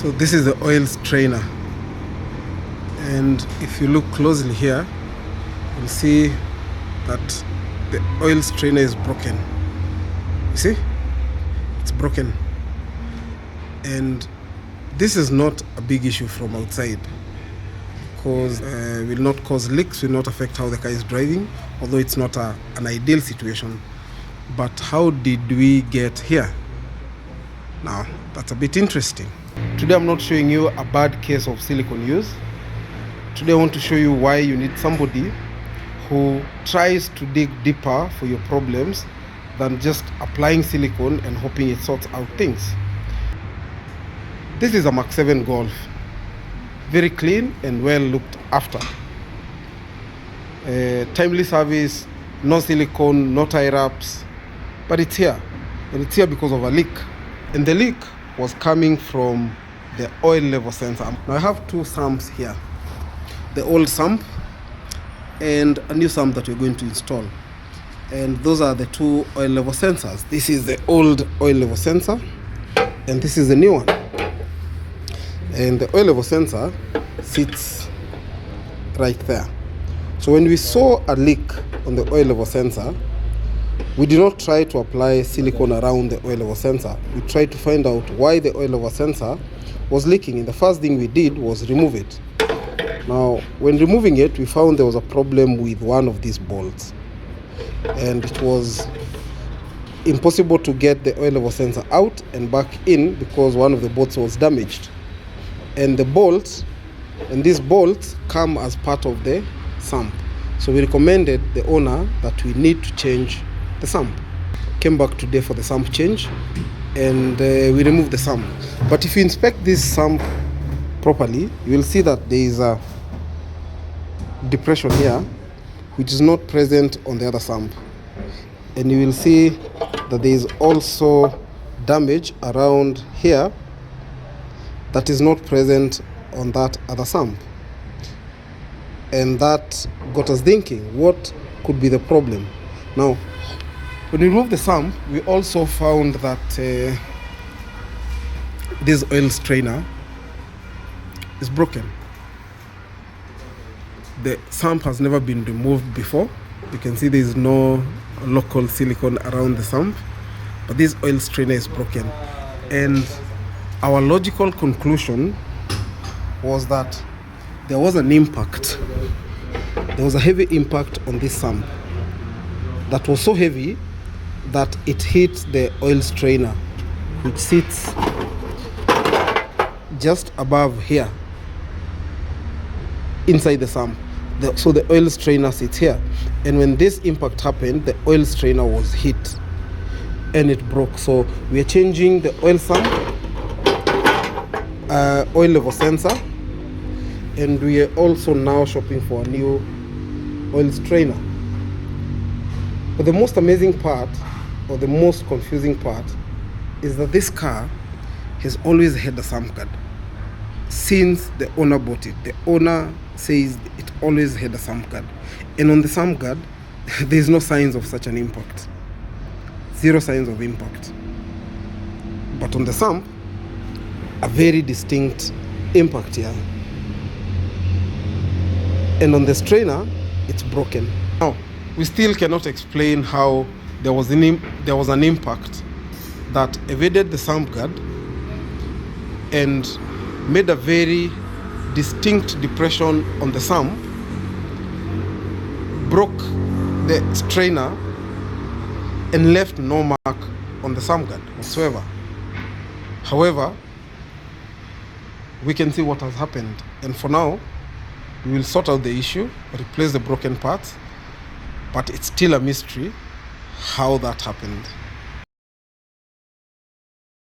So this is the oil strainer, and if you look closely here, you'll see that the oil strainer is broken. You see, it's broken, and this is not a big issue from outside because will not cause leaks, will not affect how the car is driving, although it's not an ideal situation. But how did we get here? Now, that's a bit interesting. Today I'm not showing you a bad case of silicone use. Today I want to show you why you need somebody who tries to dig deeper for your problems than just applying silicone and hoping it sorts out things. This is a Mach 7 Golf. Very clean and well looked after. Timely service, no silicone, no tie wraps, but it's here. And it's here because of a leak. And the leak was coming from the oil level sensor. Now I have two sumps here. The old sump and a new sump that we're going to install. And those are the two oil level sensors. This is the old oil level sensor and this is the new one. And the oil level sensor sits right there. So when we saw a leak on the oil level sensor, we did not try to apply silicone around the oil level sensor. We tried to find out why the oil level sensor was leaking, and the first thing we did was remove it. Now, when removing it, we found there was a problem with one of these bolts, and it was impossible to get the oil level sensor out and back in because one of the bolts was damaged. And the bolts, and these bolts come as part of the sump. So we recommended the owner that we need to change the sump. Came back today for the sump change, and we removed the sump. But if you inspect this sump properly, you will see that there is a depression here which is not present on the other sump, and you will see that there is also damage around here that is not present on that other sump. And that got us thinking, what could be the problem? Now, when we removed the sump, we also found that this oil strainer is broken. The sump has never been removed before. You can see there is no local silicone around the sump, but this oil strainer is broken. And our logical conclusion was that there was an impact. There was a heavy impact on this sump that was so heavy that it hit the oil strainer, which sits just above here inside the sump. So the oil strainer sits here, and when this impact happened, the oil strainer was hit and it broke. So we are changing the oil sump, oil level sensor, and we are also now shopping for a new oil strainer. But the most amazing part, or the most confusing part, is that this car has always had a sump guard. Since the owner bought it, the owner says it always had a sump guard. And on the sump guard, there is no signs of such an impact. Zero signs of impact. But on the sump, a very distinct impact here. And on the strainer, it's broken. Now, we still cannot explain how there was an impact that evaded the sump guard and made a very distinct depression on the sump, broke the strainer, and left no mark on the sump guard whatsoever. However, we can see what has happened, and for now, we will sort out the issue, replace the broken parts, but it's still a mystery how that happened.